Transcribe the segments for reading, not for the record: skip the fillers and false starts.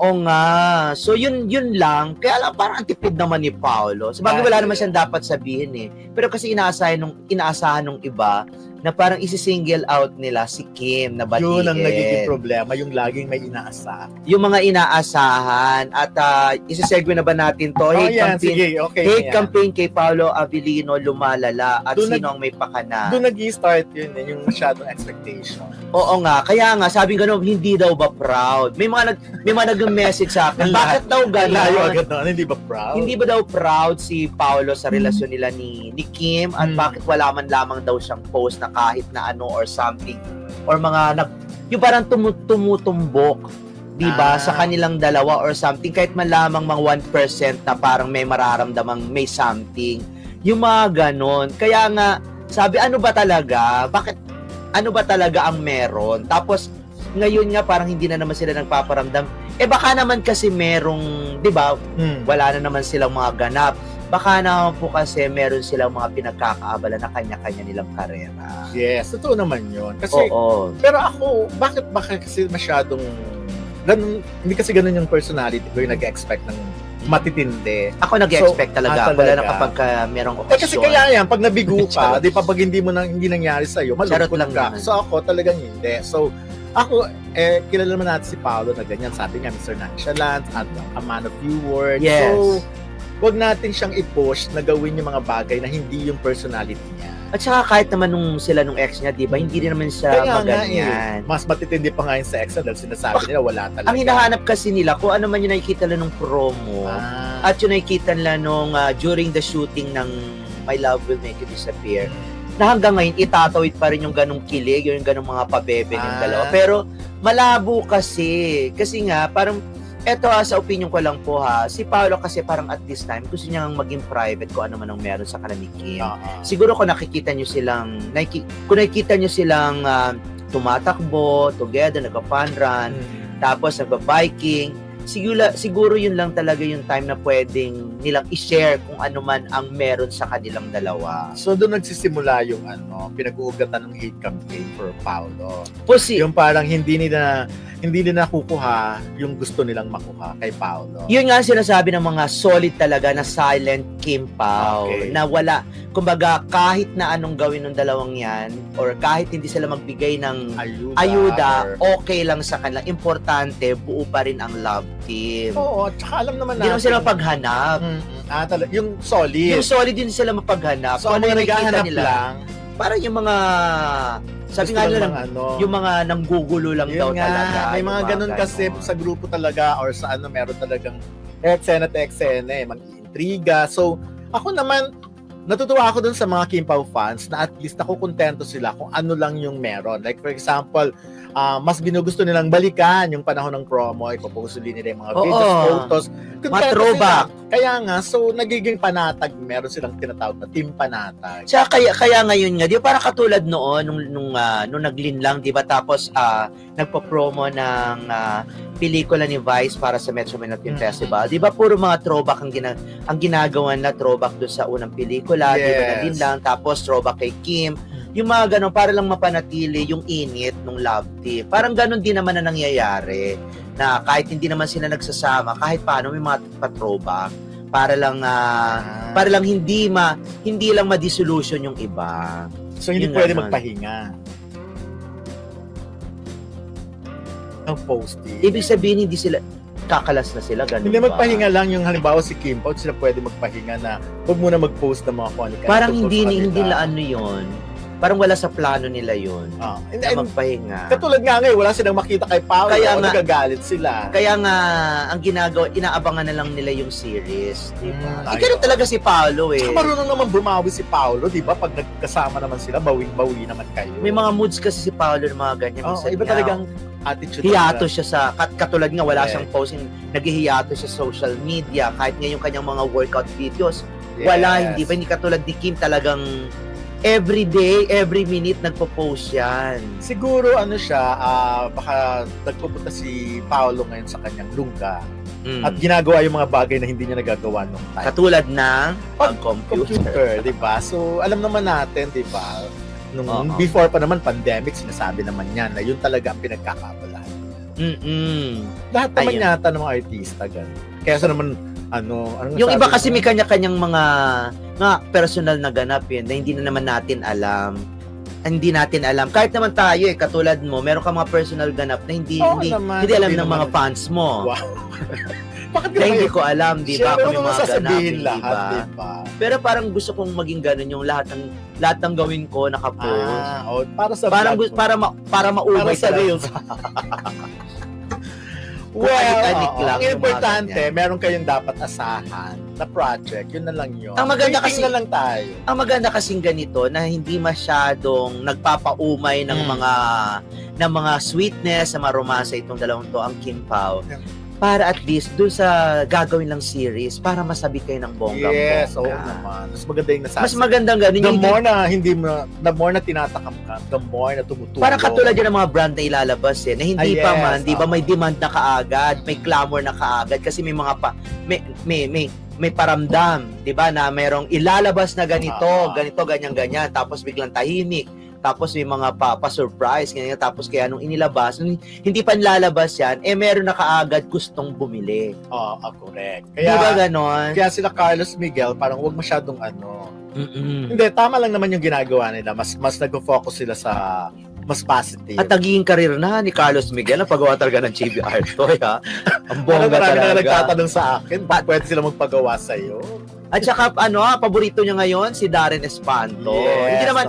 Oo nga. So yun lang. Kaya lang parang antipid naman ni Paolo. Sabagay wala naman siyang dapat sabihin eh. Pero kasi inaasahan nung iba na parang isi-single out nila si Kim na batiin. Yun ang nagiging problema, yung laging may inaasahan. Yung mga inaasahan. At isi-segue na ba natin to? Hate campaign kay Paolo Avellino lumalala at sino ang may pakana? Doon nag-i-start yun, yung masyadong expectation. Oo nga. Kaya nga, sabi ko hindi daw ba proud? May mga nag-message sa akin. Bakit daw gano'n? Hindi ba proud? Hindi ba daw proud si Paolo sa relasyon nila ni Kim? At bakit wala man lamang daw siyang post na kahit na ano or something? Or mga, yung parang tumutumbok, di ba, sa kanilang dalawa or something. Kahit man lamang mga 1% na parang may mararamdamang may something. Yung mga ganon. Kaya nga, sabi, ano ba talaga? Ano ba talaga ang meron? Tapos, ngayon nga parang hindi na naman sila nagpaparamdam. Baka naman kasi merong, di ba, wala na naman silang mga ganap. Baka naman po kasi meron silang mga pinagkakaabala na kanya-kanya nilang karera. Yes, totoo naman yun. Kasi, pero ako, bakit kasi masyadong, hindi kasi ganun yung personality ko yung nag-expect ng matitindi. Ako nag-expect talaga. Wala na kapag merong okasyon. Kasi kaya yan, pag nabigo ka, di pa pag hindi nangyari sa'yo, malungkot lang ka. So ako talagang hindi. So, ako, kilala naman natin si Paolo na ganyan. Sabi nga, Mr. Nonchalant, at a man of few words. Yes. So, wag natin siyang i-push na gawin yung mga bagay na hindi yung personality niya. At saka kahit naman nung ex niya, di ba, hindi rin naman siya maganyan. Mas matitindi pa nga yung sa ex na dahil sinasabi nila wala talaga. Ang hinahanap kasi nila, kung ano man yung nakikita nila nung promo, at yung nakikita nila nung during the shooting ng My Love Will Make You Disappear, na hanggang ngayon, itatawid pa rin yung ganong kilig, yung ganong mga pabebe ng dalawa. Pero malabo kasi nga, parang, eto sa opinion ko lang po si Paolo kasi parang at this time gusto niyang maging private kung ano man ang meron sa kanila ni Kim. Siguro kung nakikita niyo silang tumatakbo together, nagpa-fun run, tapos nagba-biking, siguro yun lang talaga yung time na pwedeng nilang i-share kung ano man ang meron sa kanilang dalawa. So doon nagsisimula yung pinag-uugatan ng hate campaign for Paolo. Yung parang hindi nila nakukuha yung gusto nilang makuha kay Paolo. Yun nga sinasabi ng mga solid talaga na silent Kim Pao. Na wala, kumbaga kahit na anong gawin ng dalawang yan or kahit hindi sila magbigay ng ayuda okay lang sa kanila. Importante, buo pa rin ang love team. Oo, tsaka alam naman natin. Hindi naman sila mapaghanap. Yung solid. Yung solid din sila mapaghanap. So, ano yung naghahanap lang? Parang yung mga sabi nga nila, yung mga nanggugulo lang daw talaga. May mga ganun kasi sa grupo talaga or sa meron talagang eksena mag-intriga. So, ako naman, natutuwa ako dun sa mga Kim Pao fans na at least ako kontento sila kung ano lang yung meron. Like for example, mas ginugusto nilang balikan yung panahon ng promo, ipopost nila yung mga videos, photos. Matrobak. Kaya nga, so nagiging panatag, meron silang tinatawag na team panatag. Kaya ngayon nga, di ba parang katulad noon nung naglinlang, di ba, tapos nagpo-promo ng pelikula ni Vice para sa Metro Manila Film Festival. Di ba puro mga throwback ang ginagawa na throwback doon sa unang pelikula, di ba, naglinlang, tapos throwback kay Kim. Yung mga ganun, para lang mapanatili yung init ng love team. Parang ganun din naman na nangyayari na kahit hindi naman sila nagsasama, kahit paano may mga pa-throwback para lang hindi lang ma-dissolution yung iba. So hindi pwede magpahinga ng posting. Ibig sabihin hindi sila kakalas na sila, ganun hindi magpahinga lang yung halimbawa si Kim Pao, sila pwede magpahinga na huwag muna mag-post ng mga kung parang hindi la ano yun. Parang wala sa plano nila yun. Na magpahinga. Katulad nga ngayon, wala silang makita kay Paolo. Kaya nga, nagagalit sila. Kaya nga, ang ginagawa, inaabangan na lang nila yung series. Diba? Ganun talaga si Paolo eh. Saka marunong naman bumawi si Paolo, di ba? Pag nagkasama naman sila, bawing-bawi naman kayo. May mga moods kasi si Paolo ng mga ganyan. Iba talagang attitude. Hiyato siya sa, katulad nga, wala siyang posting, naghihiyato siya sa social media, kahit nga yung kanyang mga workout videos. Wala, hindi katulad ni Kim talagang every day, every minute nagpo-post yan. Siguro baka nagpupunta si Paolo ngayon sa kanyang lungga at ginagawa yung mga bagay na hindi niya nagagawa nung time. Katulad ng pag-computer, di ba? So, alam naman natin, di ba? Nung before pa naman pandemic, sinasabi naman yan na yun talaga ang pinagkakabalahan. Lahat naman Ayun. yata ng mga artista ganun. Kaya naman anong Yung sabi iba kasi mo? may kanya-kanyang mga personal na ganap yun na hindi na naman natin alam. Hindi natin alam. Kahit naman tayo katulad mo, meron ka mga personal ganap na hindi naman, hindi alam hindi ng mga naman. fans mo. Wow. Bakit Kaya hindi ko alam, di ba? Kung may mga ganap, sasabihin di lahat, ba? di ba? Pero parang gusto kong maging ganun yung lahat ng gawin ko naka-post. Para sa Parang vlog mo. para maumay Para sa talaga. reels. Well, Anik-anik lang ang yung mga importante, ganyan. meron kayong dapat asahan na project. Yun na lang yun. Ang maganda Waiting kasi- na lang tayo. Ang maganda kasing ganito na hindi masyadong nagpapaumay ng mga sweetness, sa mga romansa itong dalawang to, ang Kim Pao. Yeah. Para at least dun sa gagawin lang series, para masabi kayo ng bonggang-bongga. Yes, oo naman. Mas maganda yung nasasabi. Mas magandang ganun. The Yung more na the more na tinatakam ka, the more na tumutulong. parang katulad yan ng mga brand na ilalabas na hindi pa yes, man, di ba, may demand na kaagad, may clamor na kaagad kasi may mga may paramdam, di ba, na merong ilalabas na ganito, ganyan, tapos biglang tahimik. Tapos may mga pa-surprise, ganyan. Tapos kaya nung inilabas, hindi pa nilalabas yan, meron na kaagad gustong bumili. Correct. Di ba ganon? Kaya sila Carlos Miguel, parang huwag masyadong Hindi, tama lang naman yung ginagawa nila. Mas nag-focus sila sa mas positive. At naging karir na ni Carlos Miguel ang paggawa talaga ng chibi art toy, ha? Ang bongga marami na talaga. nagtatanong sa akin, pwede sila magpagawa sa'yo? At saka, paborito niya ngayon, si Darren Espanto. Yes. Hindi naman,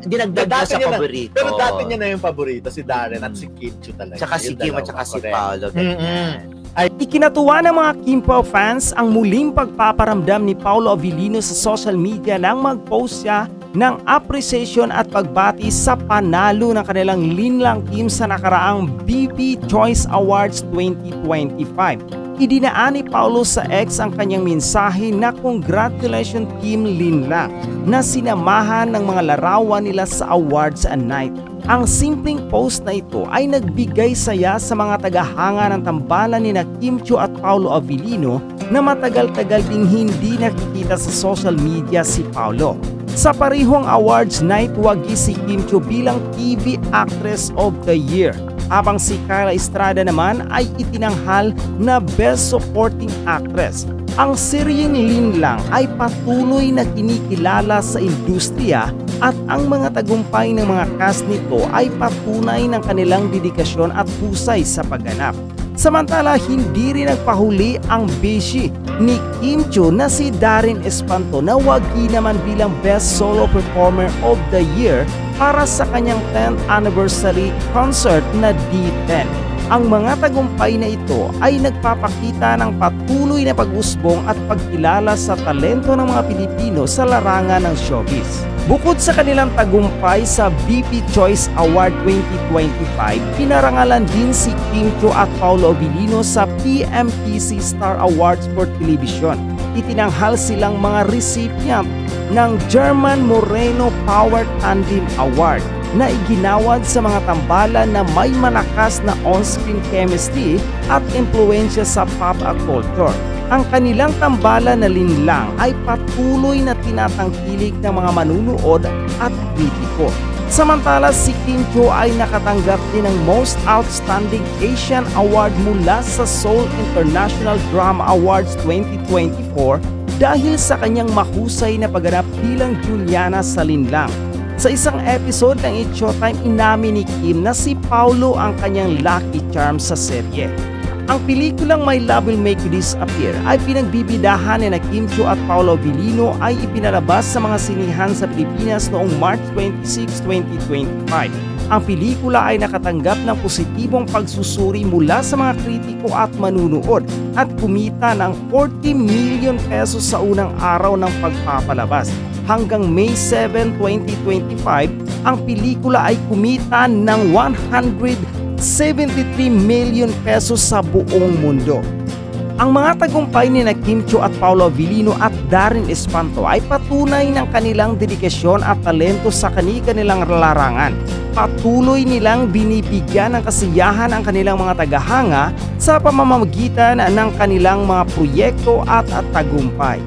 dinagdag na Dati sa niya na- paborito. Pero dati niya na yung paborito, si Darren at si Kim Chiu talaga. Tsaka si Yung Kim at dalawa, tsaka si correct. Paolo. Ganyan. Ikinatuwa ng mga Kim Pao fans ang muling pagpaparamdam ni Paolo Avellino sa social media nang mag-post siya ng appreciation at pagbati sa panalo ng kanilang linlang team sa nakaraang BP Choice Awards 2025. Idinaan ni Paolo sa X ang kanyang mensahe na congratulations Team Linlang na sinamahan ng mga larawan nila sa awards night. Ang simpleng post na ito ay nagbigay saya sa mga tagahanga ng tambalan ni Kim Chiu at Paolo Avellino na matagal-tagal ding hindi nakikita sa social media si Paolo. Sa parehong awards night, wagi si Kim Chiu bilang TV Actress of the Year, habang si Kyla Estrada naman ay itinanghal na Best Supporting Actress. Ang seryeng Linlang ay patuloy na kinikilala sa industriya at ang mga tagumpay ng mga cast nito ay patunay ng kanilang dedikasyon at husay sa pagganap. Samantala, hindi rin nagpahuli ang beshi ni Kim Chiu na si Darren Espanto na wagi naman bilang Best Solo Performer of the Year para sa kanyang 10th anniversary concert na D10. Ang mga tagumpay na ito ay nagpapakita ng patuloy na pag-usbong at pagkilala sa talento ng mga Pilipino sa larangan ng showbiz. Bukod sa kanilang tagumpay sa BP Choice Award 2025, pinarangalan din si Kim Chiu at Paolo Avellino sa PMPC Star Awards for Television. Itinanghal silang mga recipient ng German Moreno Power Tandem Award na iginawad sa mga tambalan na may malakas na on-screen chemistry at impluensya sa pop culture. Ang kanilang tambalan na linlang ay patuloy na tinatangkilik ng mga manunood at kritiko. Samantala, si Kim Chiu ay nakatanggap din ng Most Outstanding Asian Award mula sa Seoul International Drama Awards 2024 dahil sa kanyang mahusay na pagganap bilang Juliana sa linlang. Sa isang episode ng It's Showtime, inamin ni Kim na si Paolo ang kanyang lucky charm sa serye. Ang pelikulang My Love Will Make You Disappear ay pinagbibidahan ni Kim Chiu at Paolo Avellino ay ipinalabas sa mga sinihan sa Pilipinas noong March 26, 2025. Ang pelikula ay nakatanggap ng positibong pagsusuri mula sa mga kritiko at manunood at kumita ng 40 million pesos sa unang araw ng pagpapalabas. Hanggang May 7, 2025, ang pelikula ay kumita ng 173 million pesos sa buong mundo. Ang mga tagumpay ni Kim Chiu at Paolo Avellino at Darren Espanto ay patunay ng kanilang dedikasyon at talento sa kanilang larangan. Patuloy nilang binibigyan ng kasiyahan ang kanilang mga tagahanga sa pamamagitan ng kanilang mga proyekto at tagumpay.